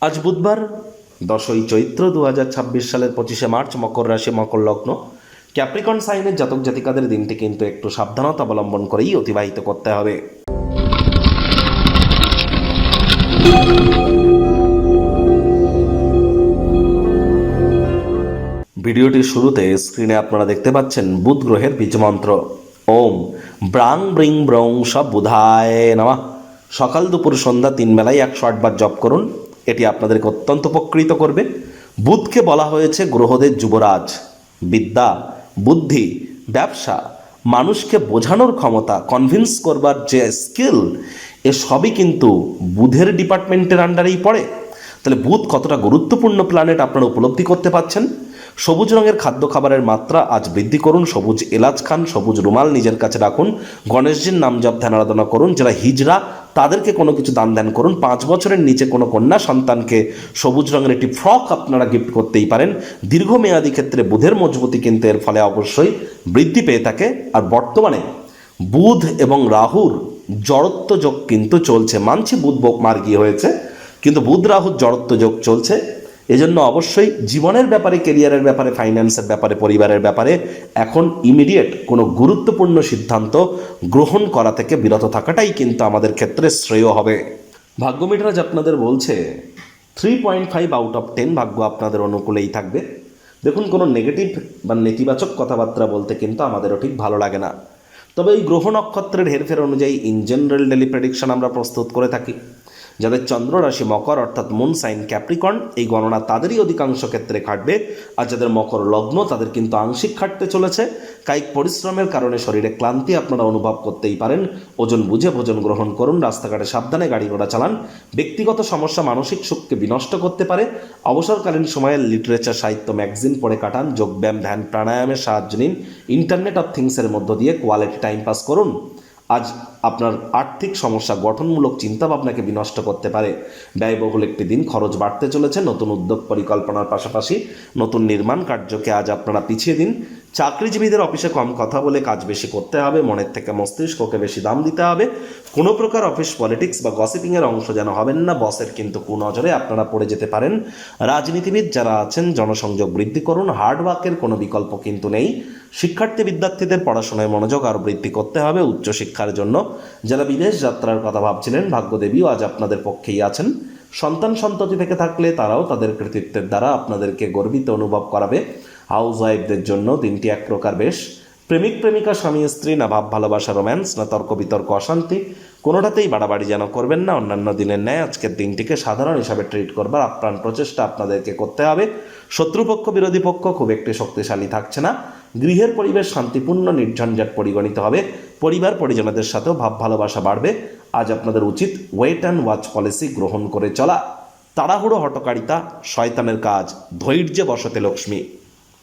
আজ বুধবার 10ই চৈত্র 2026 সালের 25শে মার্চ, মকর রাশি, মকর লগ্ন, ক্যাপ্রিকন সাইনের জাতক জাতিকাদের দিনটি কিন্তু একটু সাবধানতা অবলম্বন করেই অতিবাহিত করতে হবে। ভিডিওটির শুরুতে স্ক্রিনে আপনারা দেখতে পাচ্ছেন বুধ গ্রহের বীজমন্ত্র ওম ব্রাং ব্রিং ব্রং সব বুধায় নমঃ। সকাল দুপুর সন্ধ্যা 3 বেলায় 108 বার জপ করুন। এটি আপনাদেরকে অত্যন্ত উপকৃত করবে। বুধকে বলা হয়েছে গ্রহদের যুবরাজ। বিদ্যা, বুদ্ধি, ব্যবসা, মানুষকে বোঝানোর ক্ষমতা, কনভিন্স করবার যে স্কিল, সবই কিন্তু বুধের ডিপার্টমেন্টের আন্ডারেই পড়ে। তাহলে বুধ কতটা গুরুত্বপূর্ণ প্ল্যানেট আপনারা উপলব্ধি করতে পারছেন। সবুজ রঙের খাদ্য খাবারের মাত্রা আজ বৃদ্ধি করুন। সবুজ এলাচ খান, সবুজ রুমাল নিজের কাছে রাখুন, গণেশজির নাম জপ ধ্যান আরাধনা করুন। যারা হিজড়া তাদেরকে কোনো কিছু দান ধ্যান করুন। 5 বছরের নিচে কোনো কন্যা সন্তানকে সবুজ রঙের একটি ফ্রক আপনারা গিফট করতেই পারেন। দীর্ঘমেয়াদী ক্ষেত্রে বুধের মজবুতি কিন্তু এর ফলে অবশ্যই বৃদ্ধি পেয়ে থাকে। আর বর্তমানে বুধ এবং রাহুর জড়ত্ব যোগ কিন্তু চলছে। মানছি বুধ মার্গী হয়েছে, কিন্তু বুধ রাহুর জড়ত্ব যোগ চলছে। এজন্য অবশ্যই জীবনের ব্যাপারে, কেরিয়ারের ব্যাপারে, ফাইন্যান্সের ব্যাপারে, পরিবারের ব্যাপারে এখন ইমিডিয়েট কোনো গুরুত্বপূর্ণ সিদ্ধান্ত গ্রহণ করা থেকে বিরত থাকাটাই কিন্তু আমাদের ক্ষেত্রে শ্রেয় হবে। ভাগ্য মিটার আপনাদের বলছে 3.5 আউট অফ 10 ভাগ্য আপনাদের অনুকূলেই থাকবে। দেখুন, কোনো নেগেটিভ বা নেতিবাচক কথাবার্তা বলতে কিন্তু আমাদেরও ঠিক ভালো লাগে না। তবে এই গ্রহ নক্ষত্রের হেরফের অনুযায়ী ইন জেনারেল ডেলি প্রেডিকশন আমরা প্রস্তুত করে থাকি। যাদের চন্দ্র রাশি মকর অর্থাৎ মুন সাইন ক্যাপ্রিকন, এই গণনা তাদেরই অধিকাংশ ক্ষেত্রে খাটবে। আর যাদের মকর লগ্ন তাদের কিন্তু আংশিক খাটতে চলেছে। কায়িক পরিশ্রমের কারণে শরীরে ক্লান্তি আপনারা অনুভব করতেই পারেন। ওজন বুঝে ভোজন গ্রহণ করুন। রাস্তাঘাটে সাবধানে গাড়ি ঘোড়া চালান। ব্যক্তিগত সমস্যা মানসিক সুখকে বিনষ্ট করতে পারে। অবসরকালীন সময়ে লিটারেচার, সাহিত্য, ম্যাগাজিন পড়ে কাটান। যোগব্যায়াম, ধ্যান, প্রাণায়ামের সাহায্য নিন। ইন্টারনেট অফ থিংসের মধ্য দিয়ে কোয়ালিটি টাইম পাস করুন। আজ আপনার আর্থিক সমস্যা গঠনমূলক চিন্তাভাবনাকে বিনষ্ট করতে পারে। ব্যয়বহুল একটি দিন, খরচ বাড়তে চলেছে। নতুন উদ্যোগ পরিকল্পনার পাশাপাশি নতুন নির্মাণ কার্যকে আজ আপনারা পিছিয়ে দিন। চাকরিজীবীদের অফিসে কম কথা বলে কাজ বেশি করতে হবে। মনের থেকে মস্তিষ্ককে বেশি দাম দিতে হবে। কোনো প্রকার অফিস পলিটিক্স বা গসিপিংয়ের অংশ যেন হবেন না। বসের কিন্তু কুনজরে আপনারা পড়ে যেতে পারেন। রাজনীতিবিদ যারা আছেন জনসংযোগ বৃদ্ধি করুন। হার্ডওয়ার্কের কোনো বিকল্প কিন্তু নেই। শিক্ষার্থী বিদ্যার্থীদের পড়াশোনায় মনোযোগ আরও বৃদ্ধি করতে হবে উচ্চশিক্ষার জন্য। যারা বিদেশ যাত্রার কথা ভাবছিলেন, ভাগ্যদেবীও আজ আপনাদের পক্ষেই আছেন। সন্তান সন্ততি থেকে থাকলে তারাও তাদের কৃতিত্বের দ্বারা আপনাদেরকে গর্বিত অনুভব করাবে। হাউস ওয়াইফদের জন্য দিনটি এক প্রকার বেশ। প্রেমিক প্রেমিকা, স্বামী স্ত্রী, না ভাব ভালোবাসা, রোম্যান্স, না তর্ক বিতর্ক, অশান্তি, কোনোটাতেই বাড়াবাড়ি যেন করবেন না। অন্যান্য দিনের ন্যায় আজকের দিনটিকে সাধারণ হিসাবে ট্রিট করবার আপ্রাণ প্রচেষ্টা আপনাদেরকে করতে হবে। শত্রুপক্ষ, বিরোধী পক্ষ খুব একটি শক্তিশালী থাকছে না। গৃহের পরিবেশ শান্তিপূর্ণ, নির্ঝঞ্ঝাট পরিগণিত হবে। পরিবার পরিজনদের সাথেও ভাব ভালোবাসা বাড়বে। আজ আপনাদের উচিত ওয়েট অ্যান্ড ওয়াচ পলিসি গ্রহণ করে চলা। তাড়াহুড়ো হটকারিতা শয়তানের কাজ। ধৈর্যে বসতে লক্ষ্মী।